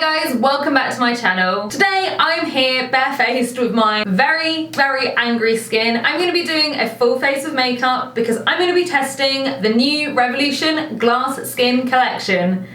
guys, welcome back to my channel. Today I'm here barefaced with my very angry skin. I'm going to be doing a full face of makeup because I'm going to be testing the new Revolution Glass Skin collection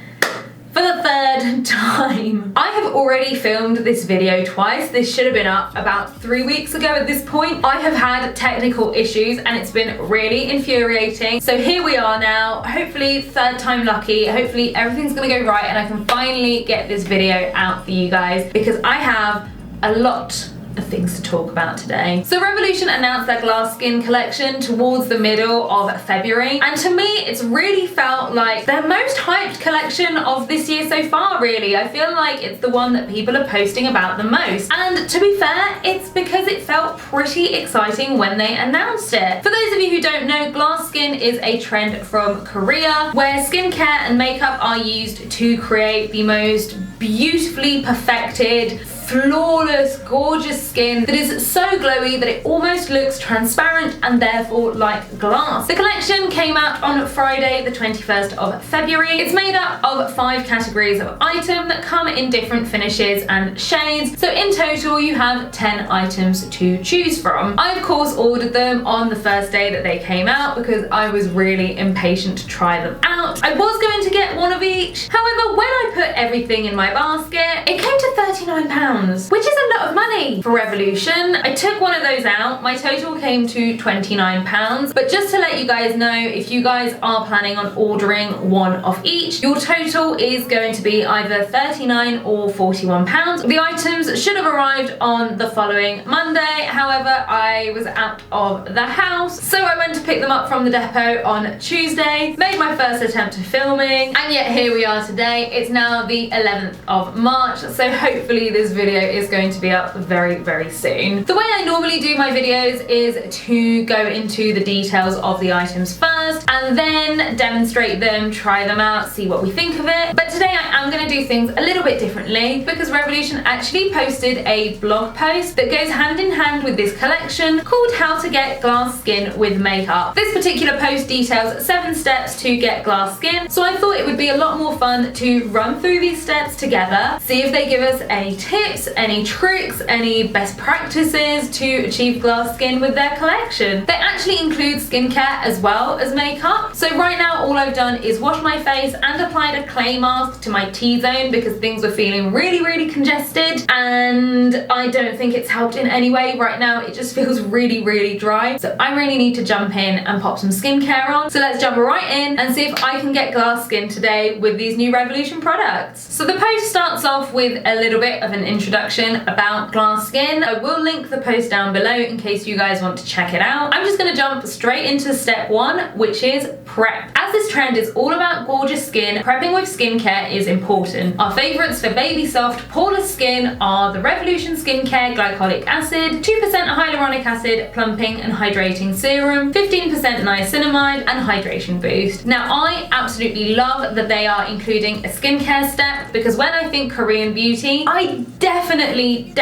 for the third time. I have already filmed this video twice. This should have been up about 3 weeks ago at this point. I have had technical issues and it's been really infuriating. So here we are now, hopefully third time lucky. Hopefully everything's gonna go right and I can finally get this video out for you guys because I have a lot of things to talk about today. So Revolution announced their glass skin collection towards the middle of February, and to me it's really felt like their most hyped collection of this year so far, really. I feel like it's the one that people are posting about the most, and to be fair, it's because it felt pretty exciting when they announced it. For those of you who don't know, glass skin is a trend from Korea where skincare and makeup are used to create the most beautifully perfected, flawless, gorgeous skin that is so glowy that it almost looks transparent and therefore like glass. The collection came out on Friday the 21st of February. It's made up of 5 categories of item that come in different finishes and shades. So in total you have 10 items to choose from. I of course ordered them on the first day that they came out because I was really impatient to try them out. I was going to get one of each. However, when I put everything in my basket, it came to £39. Which is a lot of money for Revolution. I took one of those out. My total came to £29. But just to let you guys know, if you guys are planning on ordering one of each, your total is going to be either £39 or £41. The items should have arrived on the following Monday. However, I was out of the house, so I went to pick them up from the depot on Tuesday, made my first attempt at filming, and yet here we are today. It's now the 11th of March, so hopefully this video is going to be up very soon. The way I normally do my videos is to go into the details of the items first and then demonstrate them, try them out, see what we think of it. But today I am going to do things a little bit differently because Revolution actually posted a blog post that goes hand in hand with this collection called How to Get Glass Skin with Makeup. This particular post details 7 steps to get glass skin, so I thought it would be a lot more fun to run through these steps together, see if they give us any tips, any tricks, any best practices to achieve glass skin with their collection. They actually include skincare as well as makeup. So right now all I've done is wash my face and applied a clay mask to my T-zone because things were feeling really congested and I don't think it's helped in any way. Right now it just feels really dry. So I really need to jump in and pop some skincare on. So let's jump right in and see if I can get glass skin today with these new Revolution products. So the post starts off with a little bit of an introduction about glass skin. I will link the post down below in case you guys want to check it out. I'm just going to jump straight into step 1, which is prep. As this trend is all about gorgeous skin, prepping with skincare is important. Our favourites for baby soft, poreless skin are the Revolution Skincare Glycolic Acid, 2% Hyaluronic Acid, Plumping and Hydrating Serum, 15% Niacinamide and Hydration Boost. Now I absolutely love that they are including a skincare step because when I think Korean beauty, I definitely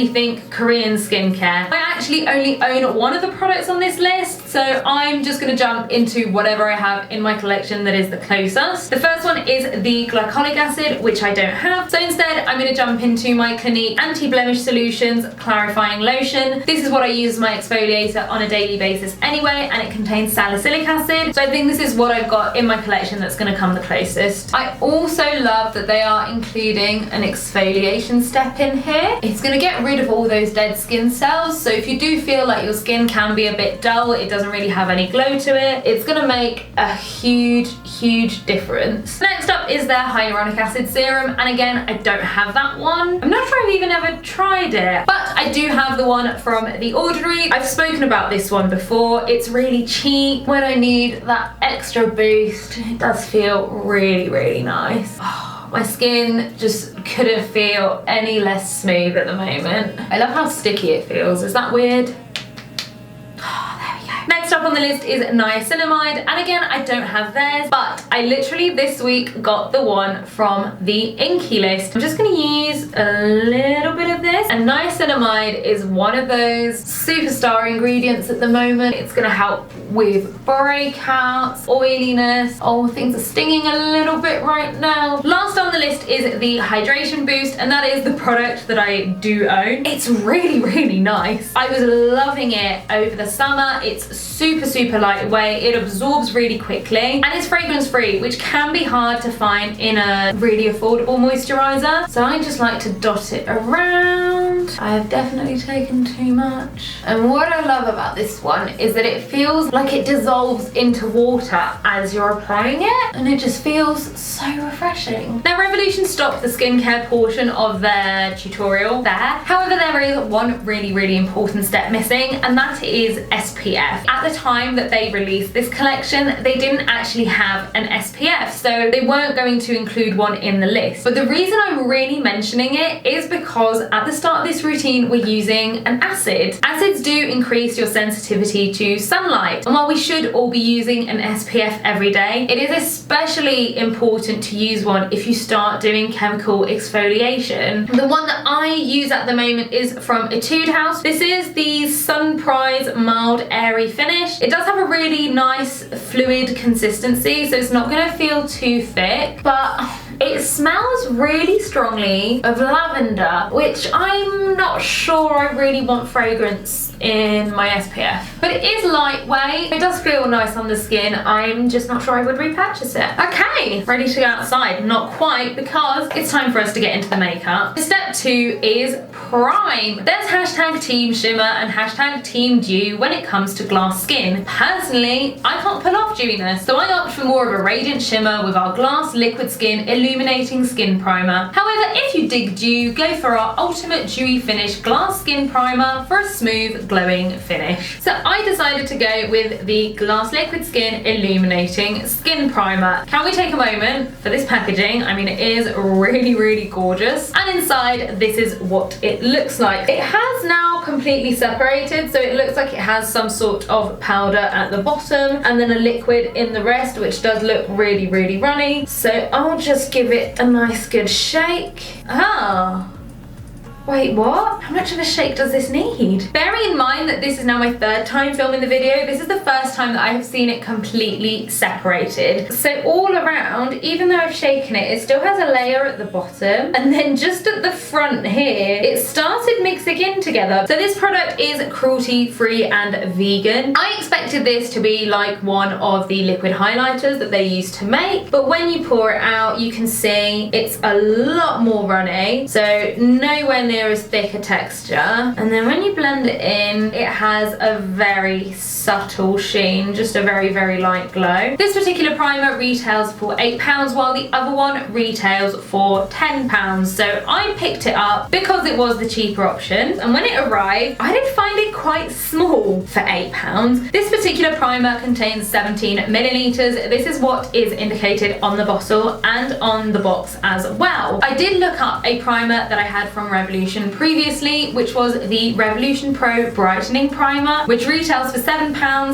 think Korean skincare. I actually only own one of the products on this list, so I'm just going to jump into whatever I have in my collection that is the closest. The first one is the glycolic acid, which I don't have, so instead I'm going to jump into my Clinique Anti-Blemish Solutions Clarifying Lotion. This is what I use as my exfoliator on a daily basis anyway, and it contains salicylic acid, so I think this is what I've got in my collection that's going to come the closest. I also love that they are including an exfoliation step in here. It's going to get rid of all those dead skin cells, so if you do feel like your skin can be a bit dull, it doesn't really have any glow to it, it's going to make a huge difference. Next up is their hyaluronic acid serum, and again I don't have that one. I'm not sure I've even ever tried it, but I do have the one from The Ordinary. I've spoken about this one before. It's really cheap when I need that extra boost. It does feel really nice. My skin just couldn't feel any less smooth at the moment. I love how sticky it feels. Is that weird? Next up on the list is Niacinamide, and again I don't have theirs, but I literally this week got the one from the Inkey list. I'm just going to use a little bit of this And niacinamide is one of those superstar ingredients at the moment. It's going to help with breakouts, oiliness. Oh, things are stinging a little bit right now. Last on the list is the Hydration Boost, and that is the product that I do own. It's really nice. I was loving it over the summer. It's super lightweight. It absorbs really quickly, and it's fragrance free, which can be hard to find in a really affordable moisturizer. So I just like to dot it around. I have definitely taken too much. And what I love about this one is that it feels like it dissolves into water as you're applying it, and it just feels so refreshing. Now, Revolution stopped the skincare portion of their tutorial there. However, there is one really important step missing, and that is SPF. At the time that they released this collection, they didn't actually have an SPF, so they weren't going to include one in the list. But the reason I'm really mentioning it is because at the start of this routine, we're using an acid. Acids do increase your sensitivity to sunlight, and while we should all be using an SPF every day, it is especially important to use one if you start doing chemical exfoliation. The one that I use at the moment is from Etude House. This is the Sunprise Mild Airy Finish. It does have a really nice fluid consistency, so it's not going to feel too thick, but it smells really strongly of lavender, which I'm not sure I really want fragrance in my SPF. But it is lightweight. It does feel nice on the skin. I'm just not sure I would repurchase it. Okay, ready to go outside. Not quite, because it's time for us to get into the makeup. Step 2 is prime. There's hashtag Team Shimmer and hashtag Team Dew when it comes to glass skin. Personally, I can't pull off dewiness, so I opt for more of a radiant shimmer with our Glass Liquid Skin Illuminating Skin Primer. However, if you dig dew, go for our Ultimate Dewy Finish Glass Skin Primer for a smooth, glowing finish. So I decided to go with the Glass Liquid Skin Illuminating Skin Primer. Can we take a moment for this packaging? I mean, it is really gorgeous. And inside, this is what it looks like. It has now completely separated, so it looks like it has some sort of powder at the bottom and then a liquid in the rest, which does look really runny. So I'll just give it a nice good shake. Wait, what? How much of a shake does this need? Bearing in mind that this is now my third time filming the video, this is the first time that I have seen it completely separated. So all around, even though I've shaken it, it still has a layer at the bottom, and then just at the front here, it started mixing in together. So this product is cruelty-free and vegan. I expected this to be like one of the liquid highlighters that they used to make, but when you pour it out, you can see it's a lot more runny, so nowhere near as thick a texture. And then when you blend it in, it has a very subtle sheen, just a very light glow. This particular primer retails for £8, while the other one retails for £10. So I picked it up because it was the cheaper option, and when it arrived, I did find it quite small for £8. This particular primer contains 17 milliliters. This is what is indicated on the bottle and on the box as well. I did look up a primer that I had from Revolution previously, which was the Revolution Pro Brightening Primer, which retails for £7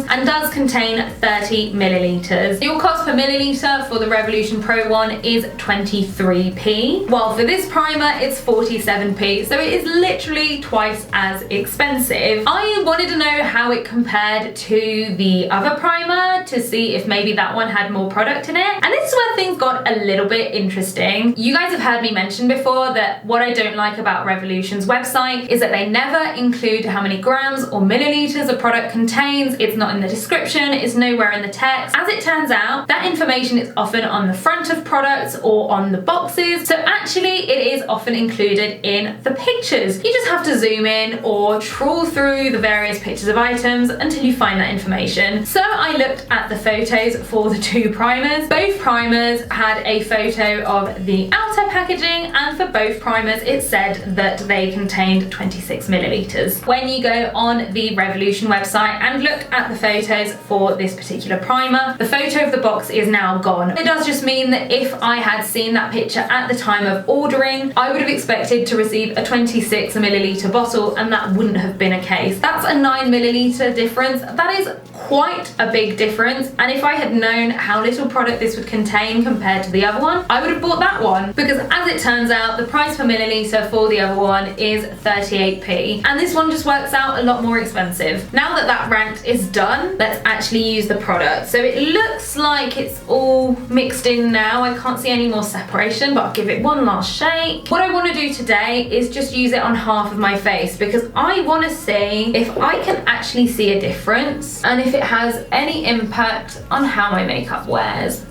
and does contain 30 milliliters. Your cost per milliliter for the Revolution Pro one is 23p, while for this primer it's 47p, so it is literally twice as expensive. I wanted to know how it compared to the other primer to see if maybe that one had more product in it, and this is where things got a little bit interesting. You guys have heard me mention before that what I don't like about Revolution's website is that they never include how many grams or milliliters a product contains. It's not in the description, it's nowhere in the text. As it turns out, that information is often on the front of products or on the boxes, so actually it is often included in the pictures. You just have to zoom in or trawl through the various pictures of items until you find that information. So I looked at the photos for the two primers. Both primers had a photo of the outer packaging, and for both primers it said that they contained 26 milliliters. When you go on the Revolution website and look at the photos for this particular primer, the photo of the box is now gone. It does just mean that if I had seen that picture at the time of ordering, I would have expected to receive a 26 milliliter bottle, and that wouldn't have been a case. That's a 9 milliliter difference. That is quite a big difference, and if I had known how little product this would contain compared to the other one, I would have bought that one, because as it turns out, the price per milliliter for the other one is 38p, and this one just works out a lot more expensive. Now that that rant is done, let's actually use the product. So it looks like it's all mixed in now. I can't see any more separation, but I'll give it one last shake. What I want to do today is just use it on half of my face because I want to see if I can actually see a difference and if it has any impact on how my makeup wears.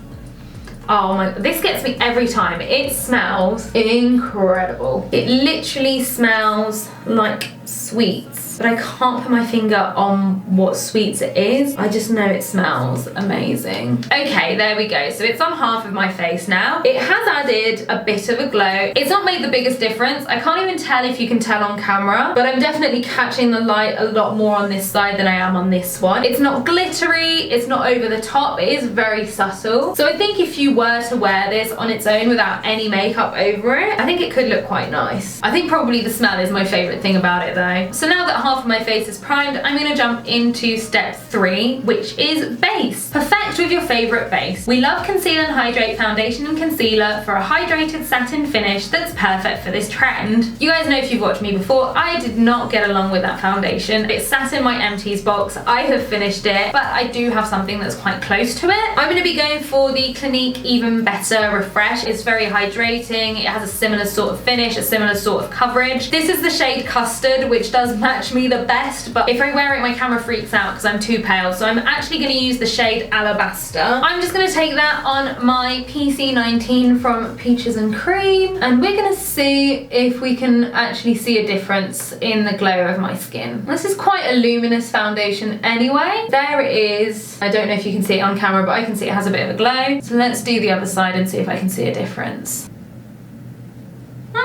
Oh my, this gets me every time. It smells incredible. It literally smells like sweets, but I can't put my finger on what sweets it is. I just know it smells amazing. Okay, there we go. So it's on half of my face now. It has added a bit of a glow. It's not made the biggest difference. I can't even tell if you can tell on camera, but I'm definitely catching the light a lot more on this side than I am on this one. It's not glittery, it's not over the top, it is very subtle. So I think if you were to wear this on its own without any makeup over it, I think it could look quite nice. I think probably the smell is my favorite thing about it though. So now that half of my face is primed, I'm going to jump into step 3, which is base. Perfect with your favorite base. We love Conceal and Hydrate Foundation and Concealer for a hydrated satin finish that's perfect for this trend. You guys know if you've watched me before, I did not get along with that foundation. It sat in my empties box. I have finished it, but I do have something that's quite close to it. I'm going to be going for the Clinique Even Better Refresh. It's very hydrating. It has a similar sort of finish, a similar sort of coverage. This is the shade Custard, which does match me the best, but if I wear it my camera freaks out because I'm too pale, so I'm actually going to use the shade Alabaster. I'm just going to take that on my PC19 from Peaches and Cream, and we're going to see if we can actually see a difference in the glow of my skin. This is quite a luminous foundation anyway. There it is. I don't know if you can see it on camera, but I can see it has a bit of a glow. So let's do the other side and see if I can see a difference.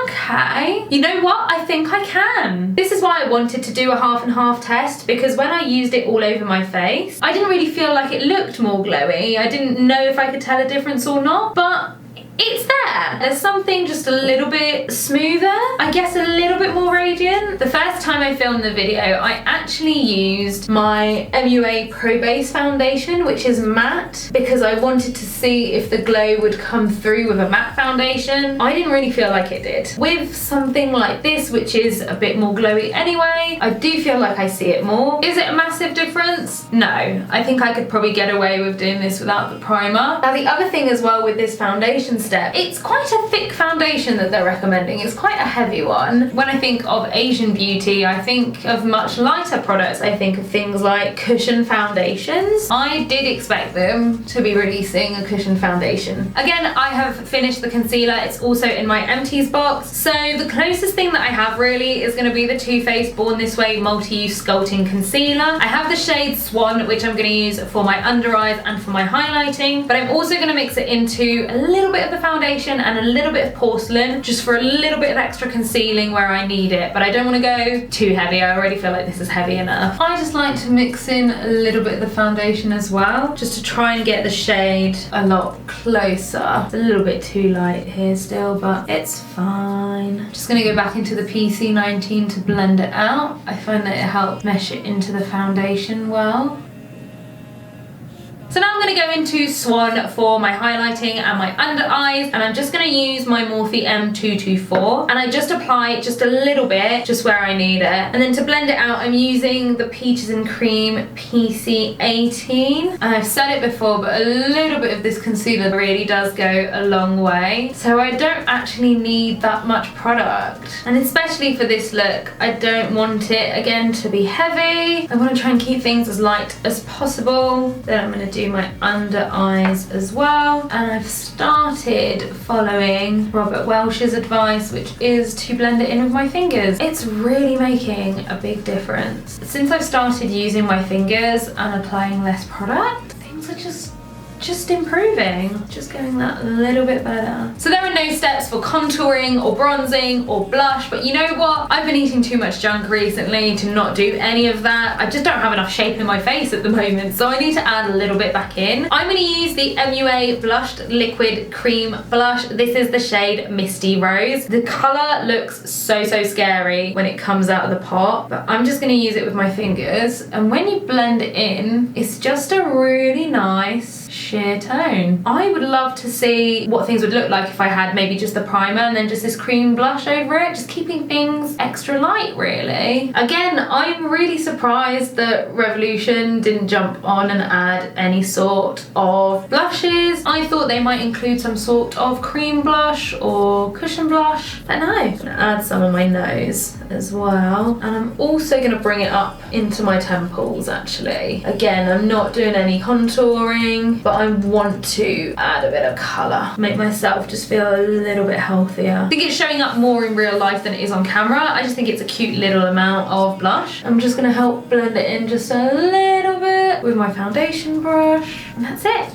Okay, you know what? I think I can. This is why I wanted to do a half and half test, because when I used it all over my face, I didn't really feel like it looked more glowy. I didn't know if I could tell a difference or not, but it's there. There's something just a little bit smoother, I guess a little bit more radiant. The first time I filmed the video, I actually used my MUA Pro Base foundation, which is matte, because I wanted to see if the glow would come through with a matte foundation. I didn't really feel like it did. With something like this, which is a bit more glowy anyway, I do feel like I see it more. Is it a massive difference? No. I think I could probably get away with doing this without the primer. Now the other thing as well with this foundation step, it's quite a thick foundation that they're recommending. It's quite a heavy one. When I think of Asian beauty, I think of much lighter products. I think of things like cushion foundations. I did expect them to be releasing a cushion foundation. Again, I have finished the concealer. It's also in my empties box. So the closest thing that I have really is going to be the Too Faced Born This Way Multi-Use Sculpting Concealer. I have the shade Swan, which I'm going to use for my under eyes and for my highlighting, but I'm also going to mix it into a little bit of the foundation and a little bit of Porcelain, just for a little bit of extra concealing where I need it, but I don't want to go too heavy. I already feel like this is heavy enough. I just like to mix in a little bit of the foundation as well, just to try and get the shade a lot closer. It's a little bit too light here still, but it's fine. Just going to go back into the PC19 to blend it out. I find that it helps mesh it into the foundation well. So now I'm going to go into Swan for my highlighting and my under eyes, and I'm just going to use my Morphe M224, and I just apply just a little bit, just where I need it. And then to blend it out, I'm using the Peaches and Cream PC18. And I've said it before, but a little bit of this concealer really does go a long way. So I don't actually need that much product. And especially for this look, I don't want it, again, to be heavy. I want to try and keep things as light as possible. Then I'm going to do my under eyes as well, and I've started following Robert Welsh's advice, which is to blend it in with my fingers. It's really making a big difference. Since I've started using my fingers and applying less product, things are just improving, just going that little bit better. So there are no steps for contouring or bronzing or blush, but you know what? I've been eating too much junk recently to not do any of that. I just don't have enough shape in my face at the moment, so I need to add a little bit back in. I'm going to use the MUA Blushed Liquid Cream Blush. This is the shade Misty Rose. The colour looks so scary when it comes out of the pot, but I'm just going to use it with my fingers, and when you blend it in, it's just a really nice sheer tone. I would love to see what things would look like if I had maybe just the primer and then just this cream blush over it, just keeping things extra light really. Again, I'm really surprised that Revolution didn't jump on and add any sort of blushes. I thought they might include some sort of cream blush or cushion blush, but no. I'm gonna add some on my nose as well, and I'm also gonna bring it up into my temples actually. Again, I'm not doing any contouring, but I want to add a bit of colour, make myself just feel a little bit healthier. I think it's showing up more in real life than it is on camera. I just think it's a cute little amount of blush. I'm just gonna help blend it in just a little bit with my foundation brush, and that's it.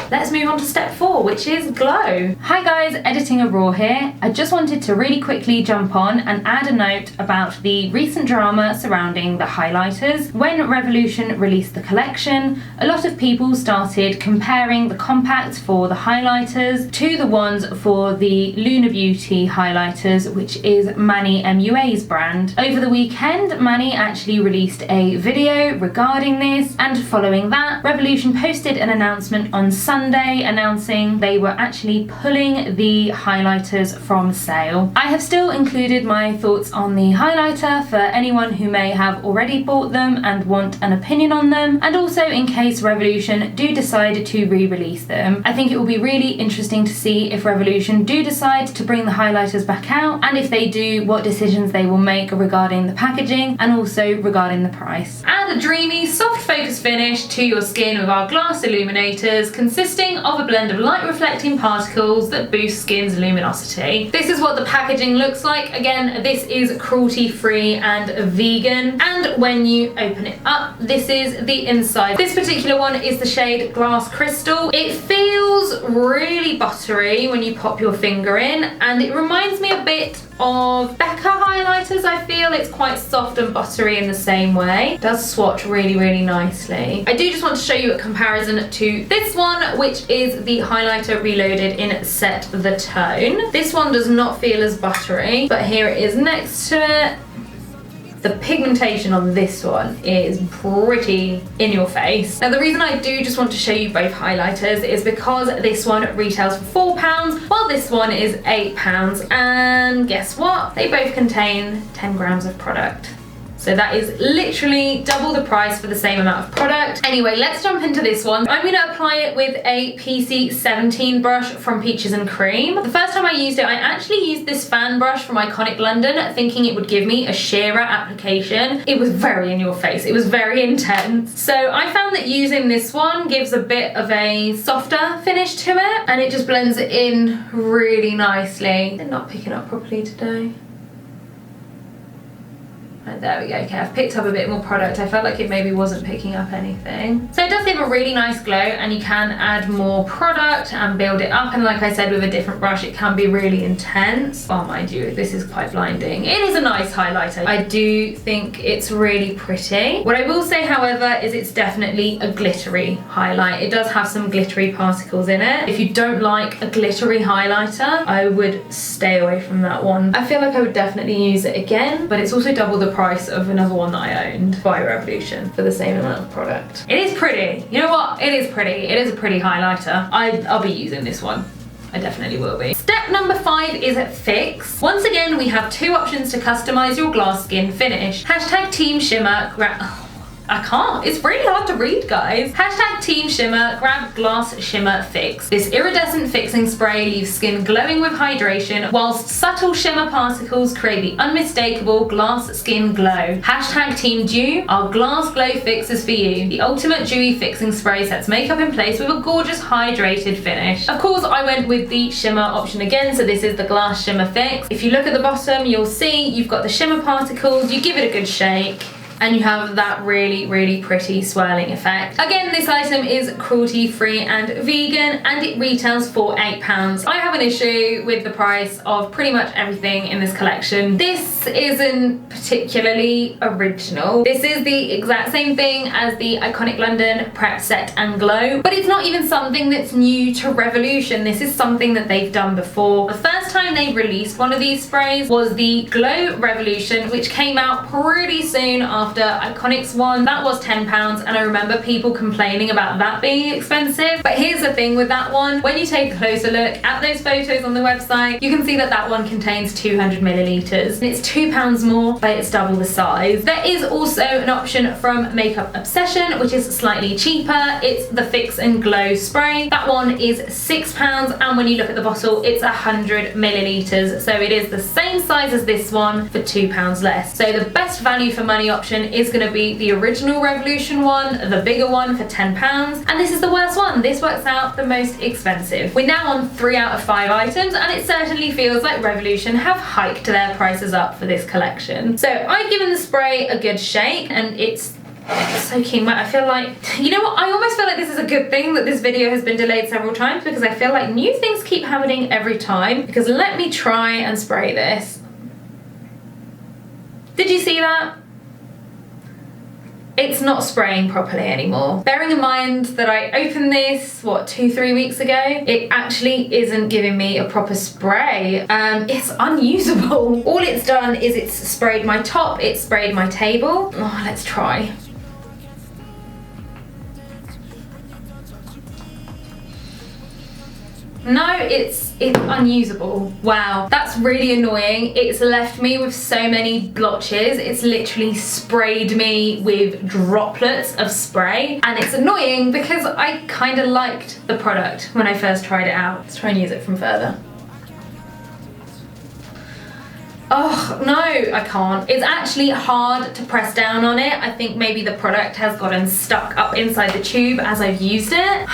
Let's move on to step 4, which is glow. Hi guys, Editing a Raw here. I just wanted to really quickly jump on and add a note about the recent drama surrounding the highlighters. When Revolution released the collection, a lot of people started comparing the compacts for the highlighters to the ones for the Lunar Beauty highlighters, which is Manny MUA's brand. Over the weekend, Manny actually released a video regarding this, and following that, Revolution posted an announcement on Sunday announcing they were actually pulling the highlighters from sale. I have still included my thoughts on the highlighter for anyone who may have already bought them and want an opinion on them, and also in case Revolution do decide to re-release them. I think it will be really interesting to see if Revolution do decide to bring the highlighters back out, and if they do, what decisions they will make regarding the packaging and also regarding the price. Add a dreamy, soft focus finish to your skin with our glass illuminators, consisting of a blend of light reflecting particles that boost skin's luminosity. This is what the packaging looks like. Again, this is cruelty free and vegan, and when you open it up, this is the inside. This particular one is the shade Glass Crystal. It feels really buttery when you pop your finger in, and it reminds me a bit of Becca highlighters. I feel it's quite soft and buttery in the same way. It does swatch really, really nicely. I do just want to show you a comparison to this one, which is the highlighter Reloaded in Set the Tone. This one does not feel as buttery, but here it is next to it. The pigmentation on this one is pretty in your face. Now the reason I do just want to show you both highlighters is because this one retails for £4 while this one is £8, and guess what? They both contain 10 grams of product. So that is literally double the price for the same amount of product. Anyway, let's jump into this one. I'm gonna apply it with a PC17 brush from Peaches and Cream. The first time I used it, I actually used this fan brush from Iconic London, thinking it would give me a sheerer application. It was very in your face. It was very intense. So I found that using this one gives a bit of a softer finish to it, and it just blends it in really nicely. They're not picking up properly today. Right, there we go. Okay, I've picked up a bit more product. I felt like it maybe wasn't picking up anything. So it does give a really nice glow, and you can add more product and build it up. And like I said, with a different brush, it can be really intense. Oh, mind you, this is quite blinding. It is a nice highlighter. I do think it's really pretty. What I will say, however, is it's definitely a glittery highlight. It does have some glittery particles in it. If you don't like a glittery highlighter, I would stay away from that one. I feel like I would definitely use it again, but it's also double the price of another one that I owned by Revolution for the same amount of product. It is pretty. You know what? It is pretty. It is a pretty highlighter. I'll be using this one. I definitely will be. Step number 5 is Fix. Once again, we have 2 options to customize your glass skin finish. Hashtag Team Shimmer. I can't. It's really hard to read, guys. Hashtag Team Shimmer, grab Glass Shimmer Fix. This iridescent fixing spray leaves skin glowing with hydration, whilst subtle shimmer particles create the unmistakable glass skin glow. Hashtag Team Dew, our glass glow fix is for you. The ultimate dewy fixing spray sets makeup in place with a gorgeous hydrated finish. Of course, I went with the shimmer option again, so this is the Glass Shimmer Fix. If you look at the bottom, you'll see you've got the shimmer particles, you give it a good shake, and you have that really, really pretty swirling effect. Again, this item is cruelty free and vegan, and it retails for £8. I have an issue with the price of pretty much everything in this collection. This isn't particularly original. This is the exact same thing as the Iconic London Prep Set and Glow, but it's not even something that's new to Revolution. This is something that they've done before. The first time they released one of these sprays was the Glow Revolution, which came out pretty soon after after. Iconic's one, that was £10, and I remember people complaining about that being expensive. But here's the thing with that one, when you take a closer look at those photos on the website, you can see that that one contains 200 millilitres. And it's £2 more, but it's double the size. There is also an option from Makeup Obsession, which is slightly cheaper. It's the Fix and Glow spray. That one is £6, and when you look at the bottle, it's 100 millilitres. So it is the same size as this one for £2 less. So the best value for money option is going to be the original Revolution one, the bigger one for £10, and this is the worst one. This works out the most expensive. We're now on 3 out of 5 items, and it certainly feels like Revolution have hiked their prices up for this collection. So I've given the spray a good shake, and it's soaking wet. I feel like, you know what, I almost feel like this is a good thing that this video has been delayed several times, because I feel like new things keep happening every time. Because let me try and spray this. Did you see that? It's not spraying properly anymore. Bearing in mind that I opened this, what, 2-3 weeks ago, it actually isn't giving me a proper spray. It's unusable. All it's done is it's sprayed my top, it's sprayed my table. Oh, let's try. No, it's unusable. Wow, that's really annoying. It's left me with so many blotches. It's literally sprayed me with droplets of spray, and it's annoying because I kind of liked the product when I first tried it out. Let's try and use it from further. Oh, no, I can't. It's actually hard to press down on it. I think maybe the product has gotten stuck up inside the tube as I've used it.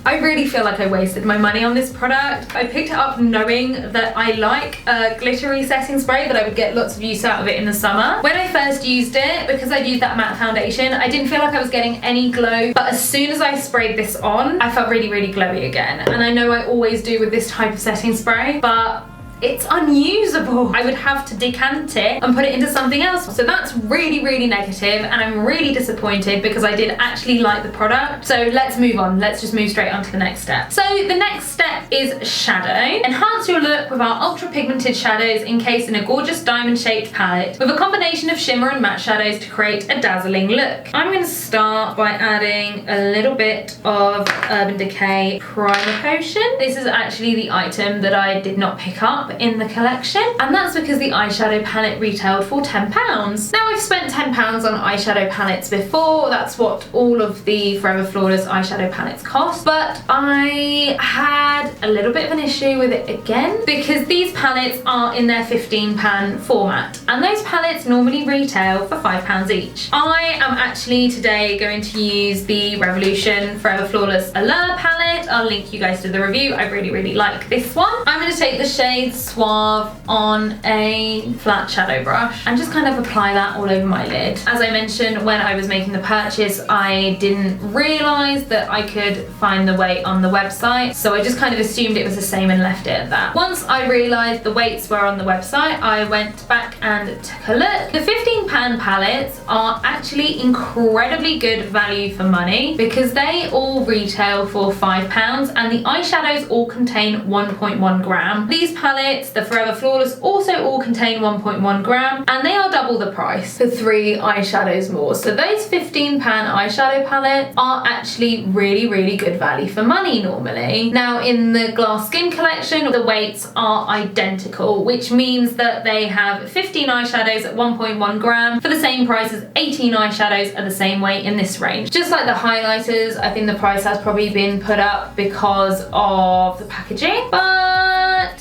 I really feel like I wasted my money on this product. I picked it up knowing that I like a glittery setting spray, that I would get lots of use out of it in the summer. When I first used it, because I'd used that matte foundation, I didn't feel like I was getting any glow, but as soon as I sprayed this on, I felt really, really glowy again. And I know I always do with this type of setting spray, but it's unusable. I would have to decant it and put it into something else. So that's really, really negative, and I'm really disappointed because I did actually like the product. So let's move on. Let's just move straight on to the next step. So the next step is shadow. Enhance your look with our ultra pigmented shadows encased in a gorgeous diamond shaped palette with a combination of shimmer and matte shadows to create a dazzling look. I'm going to start by adding a little bit of Urban Decay Primer Potion. This is actually the item that I did not pick up in the collection, and that's because the eyeshadow palette retailed for £10. Now, I've spent £10 on eyeshadow palettes before. That's what all of the Forever Flawless eyeshadow palettes cost, but I had a little bit of an issue with it again because these palettes are in their 15 pan format, and those palettes normally retail for £5 each. I am actually today going to use the Revolution Forever Flawless Allure palette. I'll link you guys to the review. I really, really like this one. I'm going to take the shade Suave on a flat shadow brush and just kind of apply that all over my lid. As I mentioned when I was making the purchase, I didn't realise that I could find the weight on the website, so I just kind of assumed it was the same and left it at that. Once I realised the weights were on the website, I went back and took a look. The 15 pan palettes are actually incredibly good value for money because they all retail for £5, and the eyeshadows all contain 1.1 gram. These palettes, the Forever Flawless, also all contain 1.1 gram, and they are double the price for 3 eyeshadows more. So those 15 pan eyeshadow palettes are actually really, really good value for money normally. Now, in the Glass Skin collection, the weights are identical, which means that they have 15 eyeshadows at 1.1 gram for the same price as 18 eyeshadows at the same weight in this range. Just like the highlighters, I think the price has probably been put up because of the packaging, but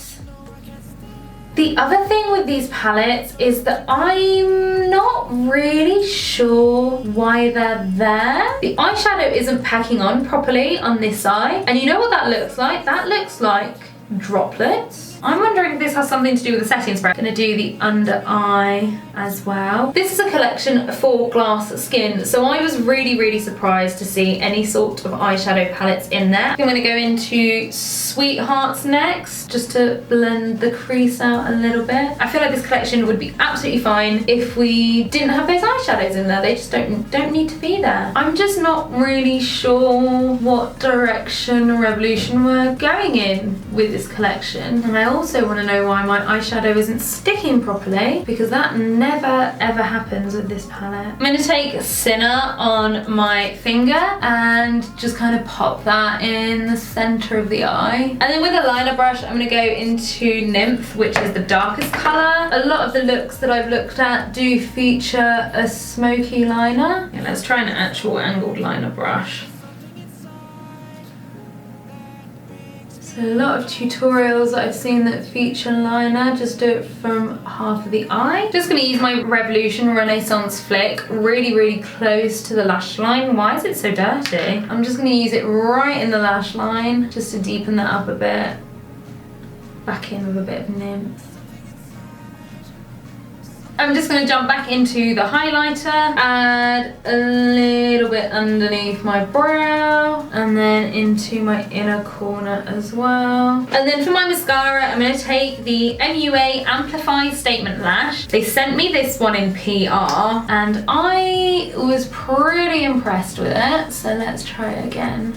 the other thing with these palettes is that I'm not really sure why they're there. The eyeshadow isn't packing on properly on this side, and you know what that looks like? That looks like droplets. I'm wondering if this has something to do with the setting spray. I'm going to do the under eye as well. This is a collection for Glass Skin, so I was really, really surprised to see any sort of eyeshadow palettes in there. I'm going to go into Sweethearts next, just to blend the crease out a little bit. I feel like this collection would be absolutely fine if we didn't have those eyeshadows in there. They just don't need to be there. I'm just not really sure what direction Revolution were going in with this collection, and I also want to know why my eyeshadow isn't sticking properly, because that never ever happens with this palette. I'm going to take Sinner on my finger and just kind of pop that in the center of the eye. And then with a liner brush, I'm going to go into Nymph, which is the darkest color. A lot of the looks that I've looked at do feature a smoky liner. Yeah, let's try an actual angled liner brush. So a lot of tutorials that I've seen that feature liner just do it from half of the eye. Just going to use my Revolution Renaissance Flick really close to the lash line. Why is it so dirty? I'm just going to use it right in the lash line just to deepen that up a bit. Back in with a bit of Nymph. I'm just going to jump back into the highlighter, add a little bit underneath my brow, and then into my inner corner as well. And then for my mascara, I'm going to take the MUA Amplify Statement Lash. They sent me this one in PR, and I was pretty impressed with it, so let's try it again.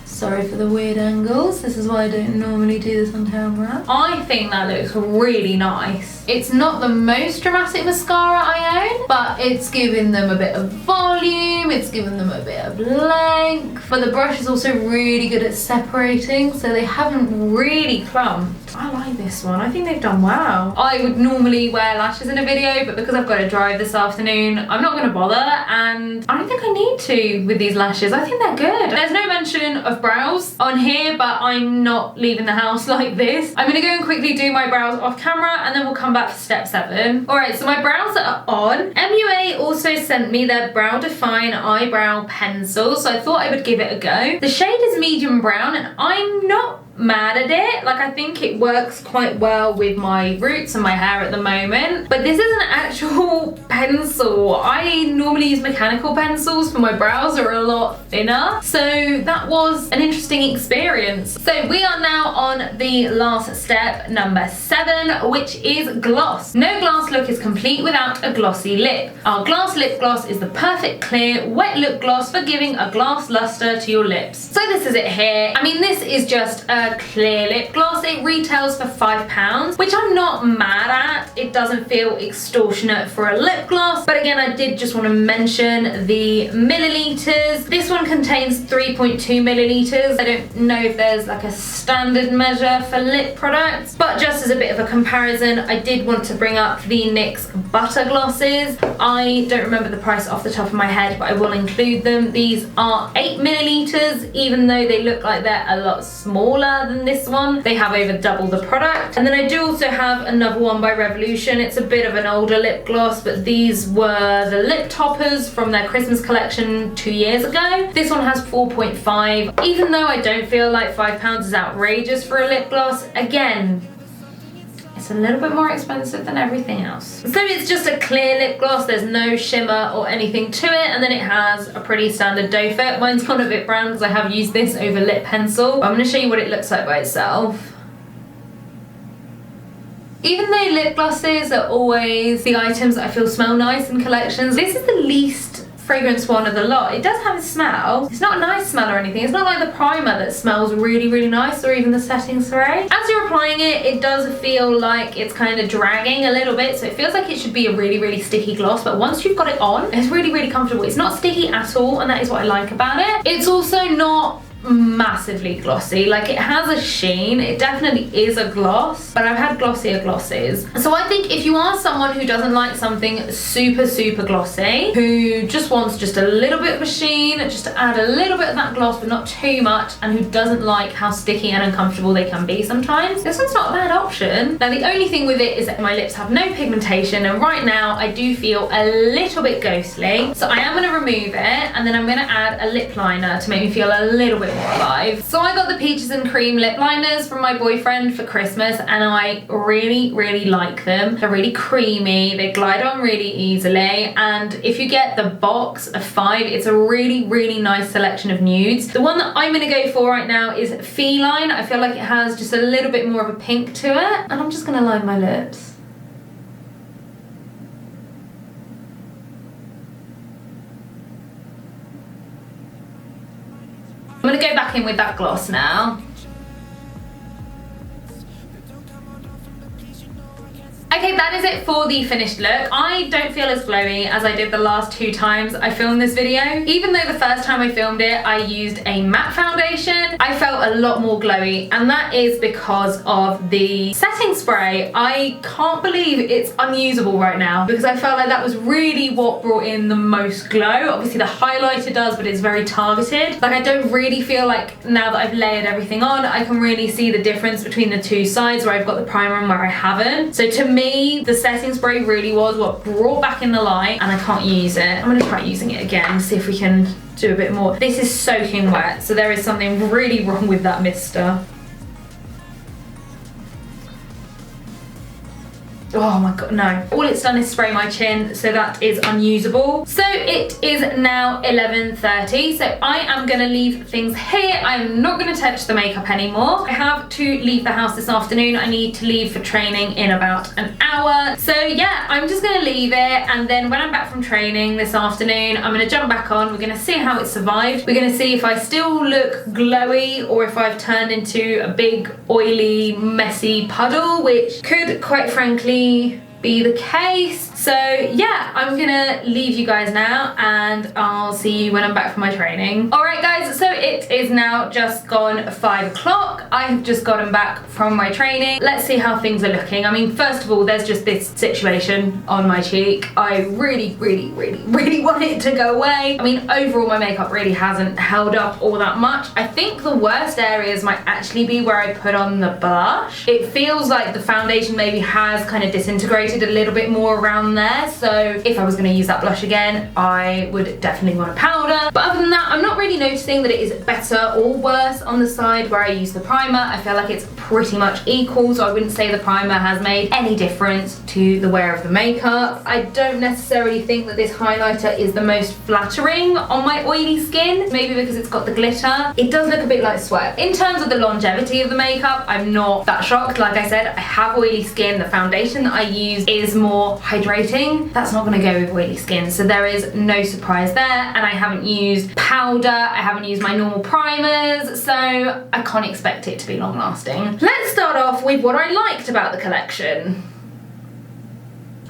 Sorry for the weird angles, this is why I don't normally do this on camera. I think that looks really nice. It's not the most dramatic mascara I own, but it's giving them a bit of volume, it's giving them a bit of length, but the brush is also really good at separating, so they haven't really clumped. I like this one, I think they've done well. I would normally wear lashes in a video, but because I've got to drive this afternoon, I'm not going to bother, and I don't think I need to with these lashes. I think they're good. There's no mention of brows on here, but I'm not leaving the house like this. I'm going to go and quickly do my brows off camera, and then we'll come back for step 7. Alright, so my brows are on. MUA also sent me their Brow Define Eyebrow Pencil, so I thought I would give it a go. The shade is medium brown, and I'm not mad at it. Like, I think it works quite well with my roots and my hair at the moment, but this is an actual pencil. I normally use mechanical pencils for my brows, are a lot thinner, so that was an interesting experience. So we are now on the last step, number 7, which is gloss. No glass look is complete without a glossy lip. Our glass lip gloss is the perfect clear wet lip gloss for giving a glass luster to your lips. So this is it here. I mean, this is just a clear lip gloss. It retails for £5, which I'm not mad at. It doesn't feel extortionate for a lip gloss, but again, I did just want to mention the milliliters. This one contains 3.2 milliliters. I don't know if there's like a standard measure for lip products, but just as a bit of a comparison, I did want to bring up the NYX butter glosses. I don't remember the price off the top of my head, but I will include them. These are 8 milliliters, even though they look like they're a lot smaller than this one. They have over double the product. And then I do also have another one by Revolution. It's a bit of an older lip gloss, but these were the lip toppers from their Christmas collection 2 years ago. This one has 4.5. Even though I don't feel like £5 is outrageous for a lip gloss, again, it's a little bit more expensive than everything else. So it's just a clear lip gloss, there's no shimmer or anything to it, and then it has a pretty standard doe foot. Mine's gone a bit brown because I have used this over lip pencil. But I'm going to show you what it looks like by itself. Even though lip glosses are always the items that I feel smell nice in collections, this is the least fragrance one of the lot. It does have a smell. It's not a nice smell or anything. It's not like the primer that smells really nice, or even the setting spray. As you're applying it, it does feel like it's kind of dragging a little bit, so it feels like it should be a really sticky gloss, but once you've got it on, it's really comfortable. It's not sticky at all, and that is what I like about it. It's also not massively glossy. Like, it has a sheen, it definitely is a gloss, but I've had glossier glosses. So I think if you are someone who doesn't like something super glossy, who just wants just a little bit of a sheen, just to add a little bit of that gloss but not too much, and who doesn't like how sticky and uncomfortable they can be sometimes, this one's not a bad option. Now the only thing with it is that my lips have no pigmentation, and right now I do feel a little bit ghostly, so I am going to remove it, and then I'm going to add a lip liner to make me feel a little bit more alive. So I got the Peaches and Cream lip liners from my boyfriend for Christmas, and I really like them. They're really creamy, they glide on really easily, and if you get the box of 5, it's a really nice selection of nudes. The one that I'm going to go for right now is Feline. I feel like it has just a little bit more of a pink to it, and I'm just going to line my lips. I'm going to go back in with that gloss now. Okay, that is it for the finished look. I don't feel as glowy as I did the last 2 times I filmed this video. Even though the first time I filmed it, I used a matte foundation, I felt a lot more glowy, and that is because of the setting spray. I can't believe it's unusable right now because I felt like that was really what brought in the most glow. Obviously the highlighter does, but it's very targeted. Like, I don't really feel like now that I've layered everything on, I can really see the difference between the 2 sides where I've got the primer and where I haven't. So to me, the setting spray really was what brought back in the light, and I can't use it. I'm gonna try using it again, see if we can do a bit more. This is soaking wet, so there is something really wrong with that mister. Oh my god, no. All it's done is spray my chin, so that is unusable. So it is now 11:30, so I am gonna leave things here. I'm not gonna touch the makeup anymore. I have to leave the house this afternoon. I need to leave for training in about an hour. So yeah, I'm just gonna leave it, and then when I'm back from training this afternoon, I'm gonna jump back on. We're gonna see how it survived. We're gonna see if I still look glowy or if I've turned into a big, oily, messy puddle, which could, quite frankly, be the case. So yeah, I'm gonna leave you guys now, and I'll see you when I'm back from my training. All right guys, so it is now just gone 5 o'clock. I have just gotten back from my training. Let's see how things are looking. I mean, first of all, there's just this situation on my cheek. I really want it to go away. I mean, overall my makeup really hasn't held up all that much. I think the worst areas might actually be where I put on the blush. It feels like the foundation maybe has kind of disintegrated a little bit more around there, so if I was going to use that blush again, I would definitely want a powder. But other than that, I'm not really noticing that it is better or worse on the side where I use the primer. I feel like it's pretty much equal, so I wouldn't say the primer has made any difference to the wear of the makeup. I don't necessarily think that this highlighter is the most flattering on my oily skin, maybe because it's got the glitter. It does look a bit like sweat. In terms of the longevity of the makeup, I'm not that shocked. Like I said, I have oily skin. The foundation that I use is more hydrating. That's not going to go with oily skin, so there is no surprise there. And I haven't used powder, I haven't used my normal primers, so I can't expect it to be long lasting. Let's start off with what I liked about the collection.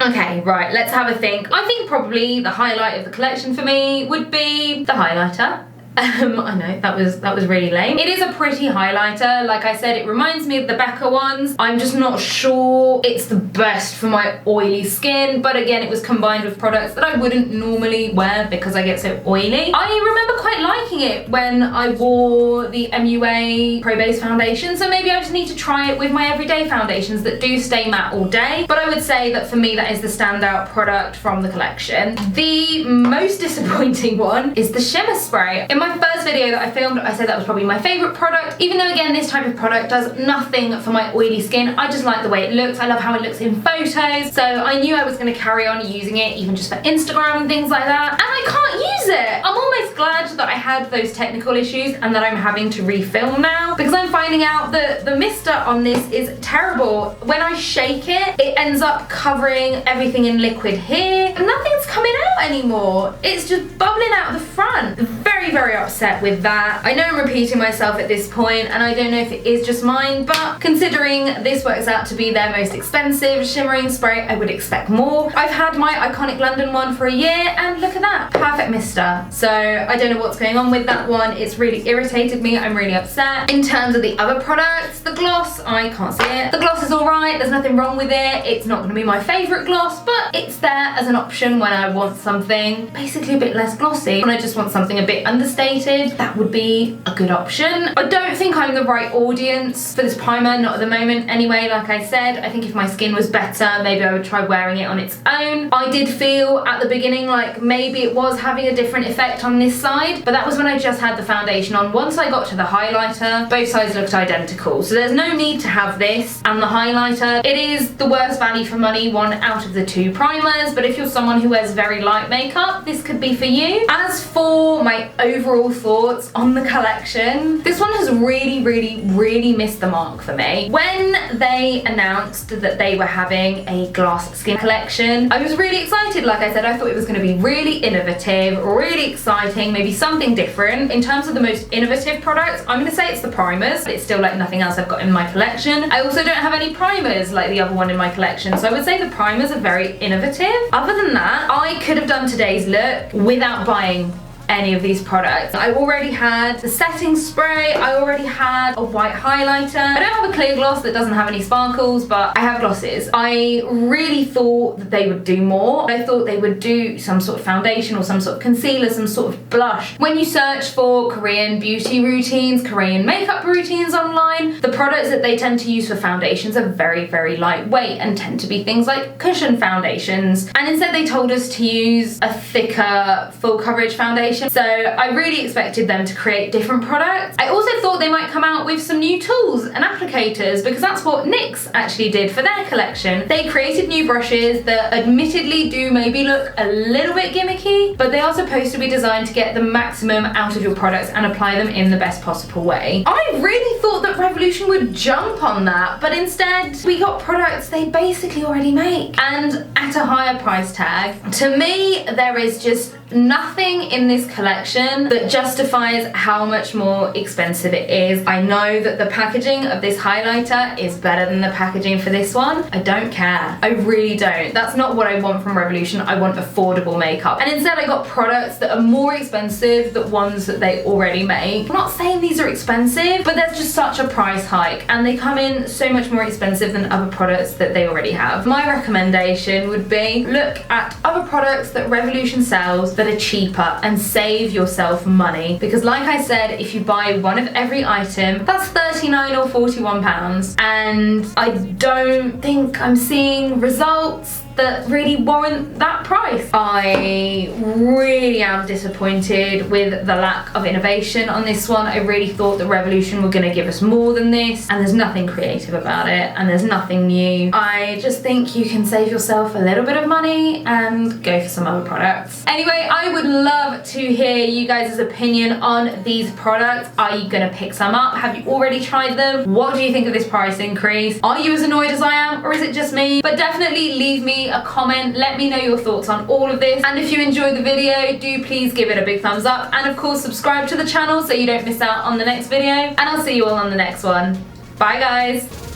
Okay, right, let's have a think. I think probably the highlight of the collection for me would be the highlighter. I know, that was really lame. It is a pretty highlighter. Like I said, it reminds me of the Becca ones. I'm just not sure it's the best for my oily skin, but again, it was combined with products that I wouldn't normally wear because I get so oily. I remember quite liking it when I wore the MUA Pro Base foundation, so maybe I just need to try it with my everyday foundations that do stay matte all day. But I would say that for me, that is the standout product from the collection. The most disappointing one is the Shimmer spray. In my first video that I filmed, I said that was probably my favourite product, even though again this type of product does nothing for my oily skin. I just like the way it looks. I love how it looks in photos, so I knew I was going to carry on using it even just for Instagram and things like that, and I can't use it. I'm almost glad that I had those technical issues and that I'm having to refilm now, because I'm finding out that the mister on this is terrible. When I shake it, it ends up covering everything in liquid here and nothing's coming out anymore. It's just bubbling out the front. Very upset with that. I know I'm repeating myself at this point, and I don't know if it is just mine, but considering this works out to be their most expensive shimmering spray, I would expect more. I've had my iconic London one for a year, and look at that, perfect mister. So I don't know what's going on with that one. It's really irritated me. I'm really upset. In terms of the other products, the gloss, I can't see it. The gloss is alright, there's nothing wrong with it. It's not going to be my favourite gloss, but it's there as an option when I want something basically a bit less glossy. When I just want something a bit understated, that would be a good option. I don't think I'm the right audience for this primer, not at the moment anyway. Like I said, I think if my skin was better, maybe I would try wearing it on its own. I did feel at the beginning like maybe it was having a different effect on this side, but that was when I just had the foundation on. Once I got to the highlighter, both sides looked identical, so there's no need to have this and the highlighter. It is the worst value for money one out of the 2 primers, but if you're someone who wears very light makeup, this could be for you. As for my overall thoughts on the collection, this one has really missed the mark for me. When they announced that they were having a glass skin collection, I was really excited. Like I said, I thought it was going to be really innovative, really exciting, maybe something different. In terms of the most innovative products, I'm gonna say it's the primers. It's still like nothing else I've got in my collection. I also don't have any primers like the other one in my collection, so I would say the primers are very innovative. Other than that, I could have done today's look without buying any of these products. I already had the setting spray, I already had a white highlighter. I don't have a clear gloss that doesn't have any sparkles, but I have glosses. I really thought that they would do more. I thought they would do some sort of foundation or some sort of concealer, some sort of blush. When you search for Korean beauty routines, Korean makeup routines online, the products that they tend to use for foundations are very, very lightweight and tend to be things like cushion foundations. And instead they told us to use a thicker full coverage foundation. So I really expected them to create different products. I also thought they might come out with some new tools and applicators, because that's what NYX actually did for their collection. They created new brushes that admittedly do maybe look a little bit gimmicky, but they are supposed to be designed to get the maximum out of your products and apply them in the best possible way. I really thought that Revolution would jump on that, but instead we got products they basically already make, and at a higher price tag. To me, there is just nothing in this collection that justifies how much more expensive it is. I know that the packaging of this highlighter is better than the packaging for this one. I don't care. I really don't. That's not what I want from Revolution. I want affordable makeup. And instead I got products that are more expensive than ones that they already make. I'm not saying these are expensive, but there's just such a price hike, and they come in so much more expensive than other products that they already have. My recommendation would be look at other products that Revolution sells that are cheaper and save yourself money, because like I said, if you buy one of every item, that's £39 or £41, and I don't think I'm seeing results that really warrant that price. I really am disappointed with the lack of innovation on this one. I really thought that Revolution were going to give us more than this, and there's nothing creative about it, and there's nothing new. I just think you can save yourself a little bit of money and go for some other products. Anyway, I would love to hear you guys' opinion on these products. Are you going to pick some up? Have you already tried them? What do you think of this price increase? Are you as annoyed as I am, or is it just me? But definitely leave me a comment, let me know your thoughts on all of this, and if you enjoyed the video, do please give it a big thumbs up, and of course subscribe to the channel so you don't miss out on the next video, and I'll see you all on the next one. Bye guys!